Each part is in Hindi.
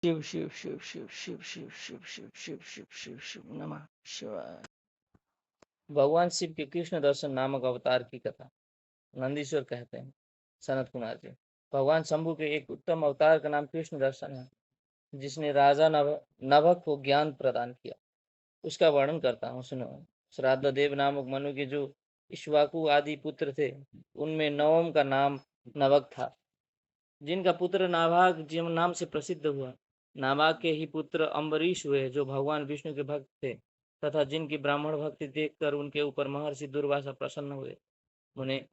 शिव शिव शिव शिव शिव शिव शिव शिव शिव शिव शिव शिव नमः शिवाय। भगवान शिव के कृष्ण दर्शन नामक अवतार की कथा। नंदीश्वर कहते हैं सनत कुमार जी, भगवान शंभु के एक उत्तम अवतार का नाम कृष्ण दर्शन है, जिसने राजा नभक को ज्ञान प्रदान किया। उसका वर्णन करता हूँ, सुनो। श्राद्ध देव नामक मनु के जो इक्ष्वाकु आदि पुत्र थे, उनमें नवम का नाम नभक था, जिनका पुत्र नाभाग जिन नाम से प्रसिद्ध हुआ। नाभाग के ही पुत्र अम्बरीश हुए, जो भगवान विष्णु के भक्त थे तथा जिनकी ब्राह्मण भक्ति देखकर उनके ऊपर महर्षि दुर्वासा प्रसन्न हुए। उन्हें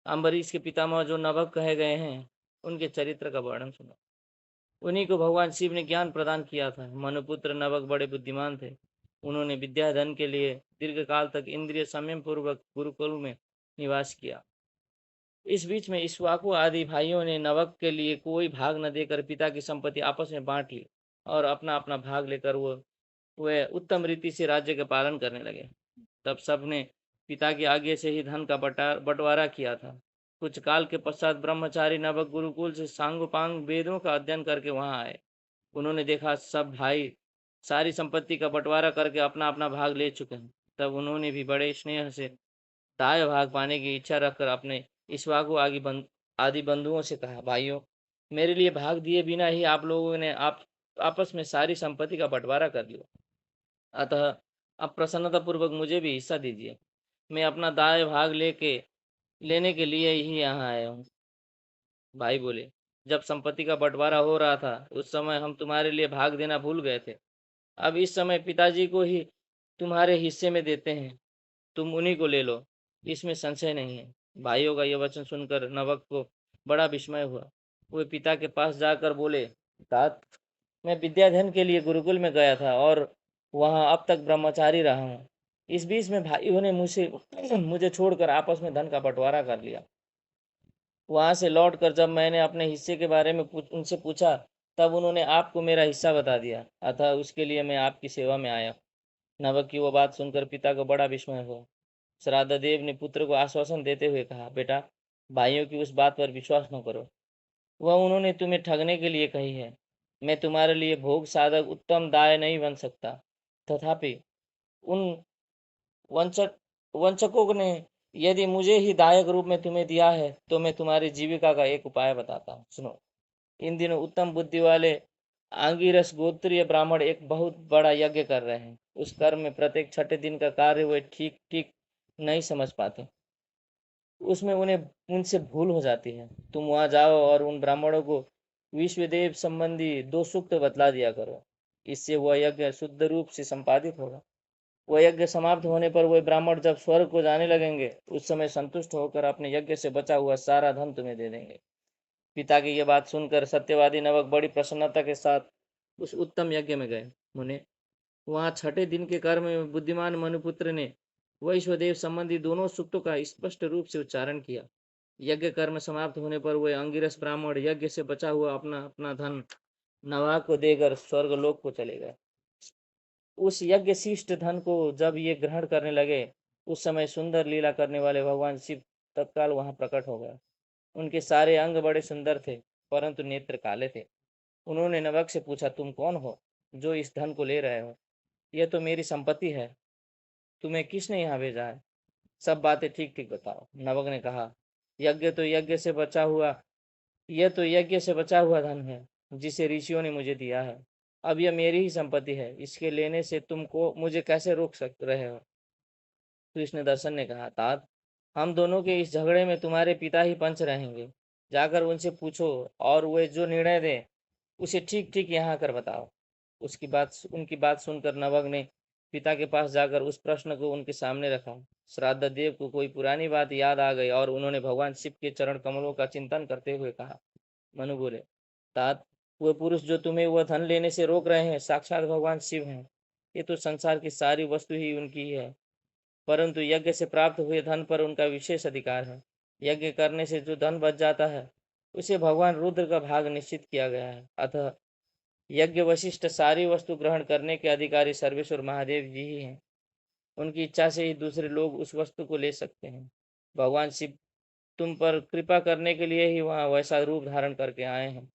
अम्बरीश के पितामह जो नभक कहे गए हैं, उनके चरित्र का वर्णन सुनो। उन्हीं को भगवान शिव ने ज्ञान प्रदान किया था। मनुपुत्र नभक बड़े बुद्धिमान थे। उन्होंने विद्याधन के लिए दीर्घ काल तक इंद्रिय संयम पूर्वक गुरुकुल में निवास किया। इस बीच में इक्ष्वाकु आदि भाइयों ने नभक के लिए कोई भाग न देकर पिता की संपत्ति आपस में बांट ली और अपना अपना भाग लेकर वे उत्तम रीति से राज्य का पालन करने लगे। तब सबने पिता की आज्ञा से ही धन का बंटवारा किया था। कुछ काल के पश्चात ब्रह्मचारी नभक गुरुकुल से सांगोपांग वेदों का अध्ययन करके वहां आए। उन्होंने देखा सब भाई सारी संपत्ति का बंटवारा करके अपना अपना भाग ले चुके हैं। तब उन्होंने भी बड़े स्नेह से दाएं भाग पाने की इच्छा रखकर अपने इक्ष्वाकु आदि बंधुओं से कहा, भाइयों, मेरे लिए भाग दिए बिना ही आप लोगों ने आप आपस में सारी संपत्ति का बंटवारा कर लिया। अतः अब प्रसन्नता पूर्वक मुझे भी हिस्सा दीजिए। मैं अपना दाएं भाग लेने के लिए ही यहाँ आया हूँ। भाई बोले, जब संपत्ति का बंटवारा हो रहा था उस समय हम तुम्हारे लिए भाग देना भूल गए थे। अब इस समय पिताजी को ही तुम्हारे हिस्से में देते हैं, तुम उन्हीं को ले लो, इसमें संशय नहीं है। भाइयों का यह वचन सुनकर नवक को बड़ा विस्मय हुआ। वे पिता के पास जाकर बोले, तात, मैं विद्याधन के लिए गुरुकुल में गया था और वहां अब तक ब्रह्मचारी रहा हूँ। इस बीच में भाइयों ने मुझे छोड़कर आपस में धन का बंटवारा कर लिया। वहां से लौटकर जब मैंने अपने हिस्से के बारे में उनसे पूछा, तब उन्होंने आपको मेरा हिस्सा बता दिया। अतः उसके लिए मैं आपकी सेवा में आया। नवक की वो बात सुनकर पिता को बड़ा विस्मय हुआ। श्राद्ध देव ने पुत्र को आश्वासन देते हुए कहा, बेटा, भाइयों की उस बात पर विश्वास न करो। वह उन्होंने तुम्हें ठगने के लिए कही है। मैं तुम्हारे लिए भोग साधक उत्तम दाय नहीं बन सकता। तथापि उन वंचक वंचकों ने यदि मुझे ही दायक रूप में तुम्हें दिया है, तो मैं तुम्हारी जीविका का एक उपाय बताता हूँ, सुनो। इन दिनों उत्तम बुद्धि वाले आंगिरस गोत्रीय ब्राह्मण एक बहुत बड़ा यज्ञ कर रहे हैं। उस कर्म में प्रत्येक छठे दिन का कार्य वे ठीक ठीक नहीं समझ पाते। उसमें उन्हें उनसे भूल हो जाती है। तुम वहां जाओ और उन ब्राह्मणों को विश्वदेव संबंधी 2 सूक्त बतला दिया करो। इससे वह यज्ञ शुद्ध रूप से संपादित होगा। वह यज्ञ समाप्त होने पर वह ब्राह्मण जब स्वर्ग को जाने लगेंगे, उस समय संतुष्ट होकर अपने यज्ञ से बचा हुआ सारा धन तुम्हें दे देंगे। पिता की यह बात सुनकर सत्यवादी नवक बड़ी प्रसन्नता के साथ उस उत्तम यज्ञ में गए। मुने, वहां छठे दिन के कर्म में बुद्धिमान मनुपुत्र ने वैश्वदेव संबंधी दोनों सूक्तों का स्पष्ट रूप से उच्चारण किया। यज्ञ कर्म समाप्त होने पर वह अंगिरस ब्राह्मण यज्ञ से बचा हुआ अपना अपना धन नवा को देकर स्वर्गलोक को चले गए। उस यज्ञ शिष्ट धन को जब ये ग्रहण करने लगे, उस समय सुंदर लीला करने वाले भगवान शिव तत्काल वहां प्रकट हो गए। उनके सारे अंग बड़े सुंदर थे, परंतु नेत्र काले थे। उन्होंने नवक से पूछा, तुम कौन हो जो इस धन को ले रहे हो? यह तो मेरी संपत्ति है, तुम्हें किसने यहाँ भेजा है? सब बातें ठीक ठीक बताओ। नवक ने कहा, यज्ञ तो यज्ञ से बचा हुआ यह तो यज्ञ से बचा हुआ धन है, जिसे ऋषियों ने मुझे दिया है। अब यह मेरी ही संपत्ति है, इसके लेने से तुमको मुझे कैसे रोक सक रहे हो? कृष्ण दर्शन ने कहा, तात, हम दोनों के इस झगड़े में तुम्हारे पिता ही पंच रहेंगे। जाकर उनसे पूछो और वे जो निर्णय दें उसे ठीक ठीक यहाँ कर बताओ। उनकी बात सुनकर नवक ने पिता के पास जाकर उस प्रश्न को उनके सामने रखा। श्राद्ध देव को कोई पुरानी बात याद आ गई और उन्होंने भगवान शिव के चरण कमलों का चिंतन करते हुए कहा। मनु बोले, तात, वो पुरुष जो तुम्हें वह धन लेने से रोक रहे हैं, साक्षात भगवान शिव हैं। ये तो संसार की सारी वस्तु ही उनकी है, परंतु यज्ञ से प्राप्त हुए धन पर उनका विशेष अधिकार है। यज्ञ करने से जो धन बच जाता है, उसे भगवान रुद्र का भाग निश्चित किया गया है। अतः यज्ञ वशिष्ठ सारी वस्तु ग्रहण करने के अधिकारी सर्वेश्वर महादेव जी ही हैं। उनकी इच्छा से ही दूसरे लोग उस वस्तु को ले सकते हैं। भगवान शिव तुम पर कृपा करने के लिए ही वहां वैसा रूप धारण करके आए हैं।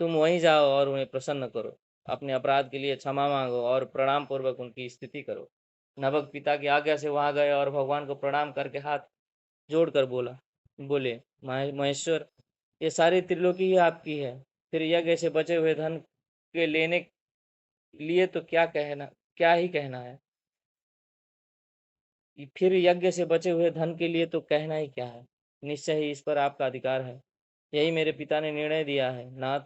तुम वहीं जाओ और उन्हें प्रसन्न करो, अपने अपराध के लिए क्षमा मांगो और प्रणाम पूर्वक उनकी स्थिति करो। नबक पिता की आज्ञा से वहां गए और भगवान को प्रणाम करके हाथ जोड़कर बोले, महेश्वर, ये सारी त्रिलोकी ही आपकी है। फिर यज्ञ से बचे हुए धन के लेने लिए तो क्या ही कहना है। फिर यज्ञ से बचे हुए धन के लिए तो कहना ही क्या है। निश्चय ही इस पर आपका अधिकार है। यही मेरे पिता ने निर्णय दिया है। नाथ,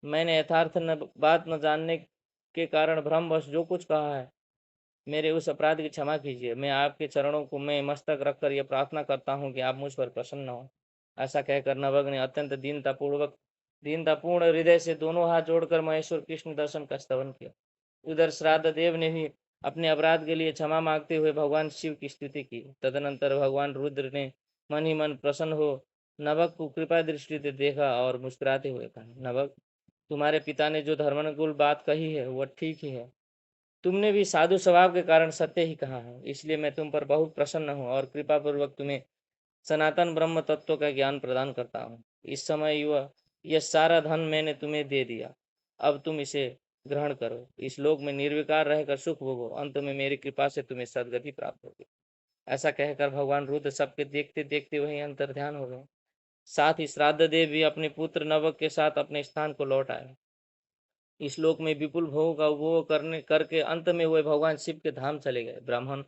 मैंने यथार्थ बात न जानने के कारण भ्रमवश जो कुछ कहा है, मेरे उस अपराध की क्षमा कीजिए। मैं आपके चरणों को मैं मस्तक रखकर यह प्रार्थना करता हूँ कि आप मुझ पर प्रसन्न हो। ऐसा कहकर नवग ने अत्यंत दीनतापूर्ण हृदय से दोनों हाथ जोड़कर महेश्वर कृष्ण दर्शन का स्तवन किया। उधर श्राद्ध देव ने भी अपने अपराध के लिए क्षमा मांगते हुए भगवान शिव की स्तुति की। तदनंतर भगवान रुद्र ने मन ही मन प्रसन्न हो नवक को कृपा दृष्टि से देखा और मुस्कुराते हुए कहा, नवक, तुम्हारे पिता ने जो धर्मानुकूल बात कही है वह ठीक ही है। तुमने भी साधु स्वभाव के कारण सत्य ही कहा है, इसलिए मैं तुम पर बहुत प्रसन्न हूँ और कृपा पूर्वक तुम्हें सनातन ब्रह्म तत्व का ज्ञान प्रदान करता हूँ। इस समय यह सारा धन मैंने तुम्हें दे दिया, अब तुम इसे ग्रहण करो। इस लोक में निर्विकार रहकर सुख भोगो, अंत में मेरी कृपा से तुम्हें सदगति प्राप्त होगी। ऐसा कहकर भगवान रुद्र सबके देखते देखते वहीं अंतर ध्यान हो गए। साथ ही श्राद्ध देव भी अपने पुत्र नवक के साथ अपने स्थान को लौट आए। इस लोक में विपुल भोग का उपभोग करने करके अंत में वे भगवान शिव के धाम चले गए। ब्राह्मण,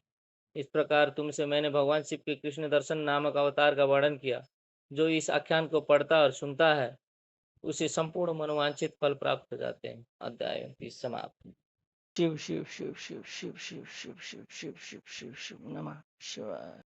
इस प्रकार तुमसे मैंने भगवान शिव के कृष्ण दर्शन नामक अवतार का वर्णन किया। जो इस आख्यान को पढ़ता और सुनता है, उसे संपूर्ण मनोवांछित फल प्राप्त हो जाते हैं। अध्याय 29 समाप्त। शिव शिव शिव शिव शिव शिव शिव शिव शिव शिव शिव शिव नमः शिवाय।